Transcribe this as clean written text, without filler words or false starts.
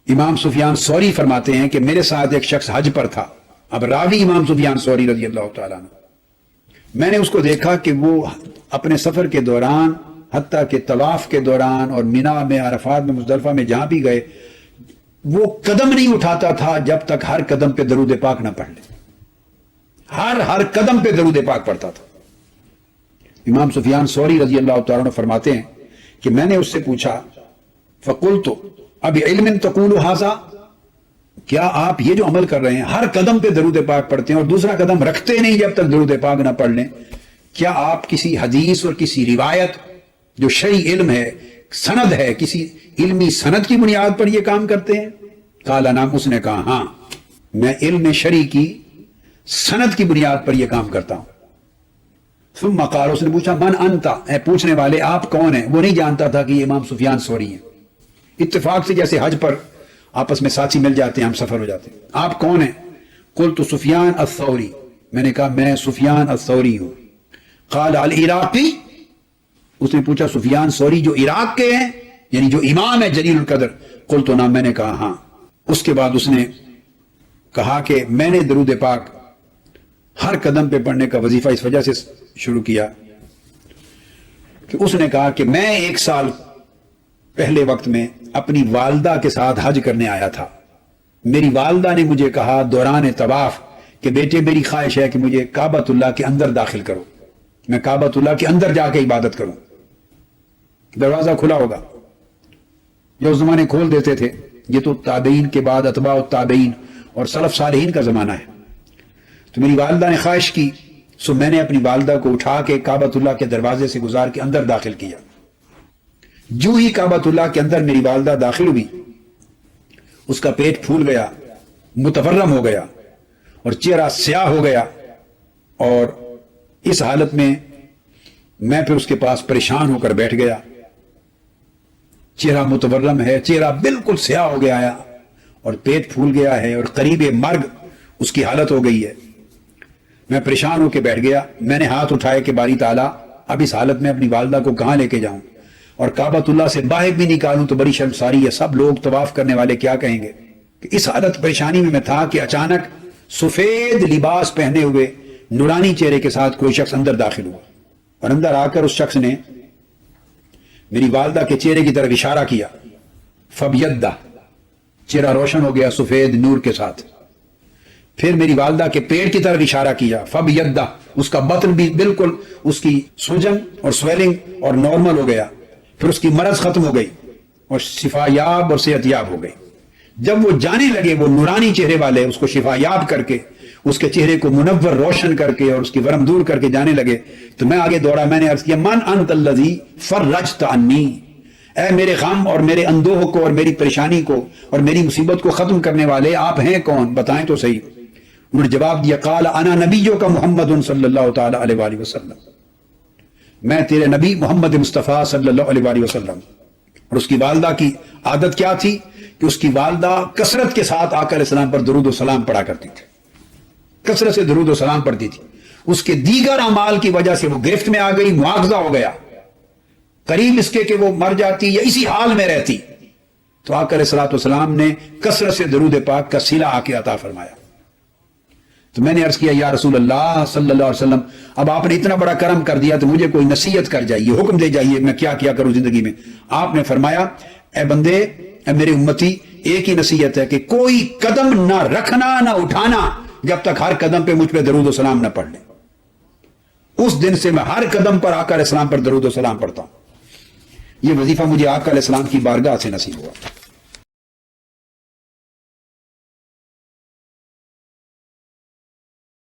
امام سفیان ثوری فرماتے ہیں کہ میرے ساتھ ایک شخص حج پر تھا، اب راوی امام سفیان ثوری رضی اللہ تعالیٰ عنہ، میں نے اس کو دیکھا کہ وہ اپنے سفر کے دوران حتیٰ کہ طواف کے دوران اور مینا میں، عرفات میں، مزدلفہ میں جہاں بھی گئے، وہ قدم نہیں اٹھاتا تھا جب تک ہر قدم پہ درود پاک نہ پڑھ لے، ہر قدم پہ درود پاک پڑھتا تھا۔ امام سفیان ثوری رضی اللہ تعالیٰ عنہ فرماتے ہیں کہ میں نے اس سے پوچھا فقلت اب علم تقول ھذا، کیا آپ یہ جو عمل کر رہے ہیں ہر قدم پہ درود پاک پڑھتے ہیں اور دوسرا قدم رکھتے نہیں جب تک درود پاک نہ پڑھ لیں، کیا آپ کسی حدیث اور کسی روایت جو شرعی علم ہے، سند ہے، کسی علمی سند کی بنیاد پر یہ کام کرتے ہیں؟ قال نعم، اس نے کہا ہاں، میں علم شرعی کی سند کی بنیاد پر یہ کام کرتا ہوں۔ ثم قال، اس نے پوچھا من انت، اے پوچھنے والے آپ کون ہیں؟ وہ نہیں جانتا تھا کہ یہ امام سفیان ثوری ہیں۔ اتفاق سے جیسے حج پر آپس میں ساتھی مل جاتے ہیں، ہم سفر ہو جاتے ہیں، آپ کون ہیں؟ قلت سفیان الثوری، میں نے کہا میں سفیان الثوری ہوں۔ قال العراقی، اس نے پوچھا سفیان ثوری جو عراق کے ہیں، یعنی جو امام ہے جلیل القدر؟ قلت نعم، میں نے کہا ہاں۔ اس کے بعد اس نے کہا کہ میں نے درود پاک ہر قدم پہ پڑھنے کا وظیفہ اس وجہ سے شروع کیا کہ اس نے کہا کہ میں 1 سال پہلے وقت میں اپنی والدہ کے ساتھ حج کرنے آیا تھا، میری والدہ نے مجھے کہا دوران طواف کہ بیٹے میری خواہش ہے کہ مجھے کعبۃ اللہ کے اندر داخل کرو، میں کعبۃ اللہ کے اندر جا کے عبادت کروں، دروازہ کھلا ہوگا۔ جو اس زمانے کھول دیتے تھے، یہ تو تابعین کے بعد اتباع التابعین اور سلف صالحین کا زمانہ ہے۔ تو میری والدہ نے خواہش کی، سو میں نے اپنی والدہ کو اٹھا کے کعبۃ اللہ کے دروازے سے گزار کے اندر داخل کیا۔ جو ہی کعبۃ اللہ کے اندر میری والدہ داخل ہوئی، اس کا پیٹ پھول گیا، متورم ہو گیا اور چہرہ سیاہ ہو گیا، اور اس حالت میں میں پھر اس کے پاس پریشان ہو کر بیٹھ گیا۔ چہرہ متورم ہے، چہرہ بالکل سیاہ ہو گیا ہے اور پیٹ پھول گیا ہے اور قریب مرگ اس کی حالت ہو گئی ہے۔ میں پریشان ہو کے بیٹھ گیا، میں نے ہاتھ اٹھائے کہ باری تعالیٰ اب اس حالت میں اپنی والدہ کو کہاں لے کے جاؤں اور کعبۃ اللہ سے باہر بھی نکالوں تو بڑی شرمساری ہے، سب لوگ طواف کرنے والے کیا کہیں گے۔ کہ اس حالت پریشانی میں تھا کہ اچانک سفید لباس پہنے ہوئے نورانی چہرے کے ساتھ کوئی شخص اندر داخل ہوا، اور اندر آ کر اس شخص نے میری والدہ کے چہرے کی طرف اشارہ کیا، فبیدہ، چہرہ روشن ہو گیا سفید نور کے ساتھ۔ پھر میری والدہ کے پیٹ کی طرف اشارہ کیا، فبیدہ، اس کا بطن بھی بالکل اس کی سوجن اور سویلنگ اور نارمل ہو گیا۔ پھر اس کی مرض ختم ہو گئی اور شفا یاب اور صحت یاب ہو گئی۔ جب وہ جانے لگے، وہ نورانی چہرے والے اس کو شفا یاب کر کے، اس کے چہرے کو منور روشن کر کے اور اس کی ورم دور کر کے جانے لگے، تو میں آگے دوڑا، میں نے عرض کیا من انت الذی فرجت عنی، اے میرے غم اور میرے اندوہ کو اور میری پریشانی کو اور میری مصیبت کو ختم کرنے والے آپ ہیں کون؟ بتائیں تو صحیح۔ انہوں نے جواب دیا قال انا نبیوں کا محمد صلی اللہ تعالی علیہ وآلہ وسلم، میں تیرے نبی محمد مصطفیٰ صلی اللہ علیہ وآلہ وسلم۔ اور اس کی والدہ کی عادت کیا تھی کہ اس کی والدہ کثرت کے ساتھ آقا علیہ السلام پر درود و سلام پڑھا کرتی تھی، کثرت سے درود و سلام پڑھتی تھی۔ اس کے دیگر اعمال کی وجہ سے وہ گرفت میں آ گئی، مواخذہ ہو گیا، قریب اس کے کہ وہ مر جاتی یا اسی حال میں رہتی، تو آقا علیہ السلام نے کثرت سے درود پاک کا صلہ آ کے عطا فرمایا۔ تو میں نے عرض کیا یا رسول اللہ صلی اللہ علیہ وسلم، اب آپ نے اتنا بڑا کرم کر دیا تو مجھے کوئی نصیحت کر جائیے، حکم دے جائیے، میں کیا کیا کروں زندگی میں؟ آپ نے فرمایا اے بندے، اے میرے امتی، ایک ہی نصیحت ہے کہ کوئی قدم نہ رکھنا نہ اٹھانا جب تک ہر قدم پہ مجھ پہ درود و سلام نہ پڑھ لیں۔ اس دن سے میں ہر قدم پر آقا علیہ السلام پر درود و سلام پڑھتا ہوں۔ یہ وظیفہ مجھے آقا علیہ السلام کی بارگاہ سے نصیب ہوا۔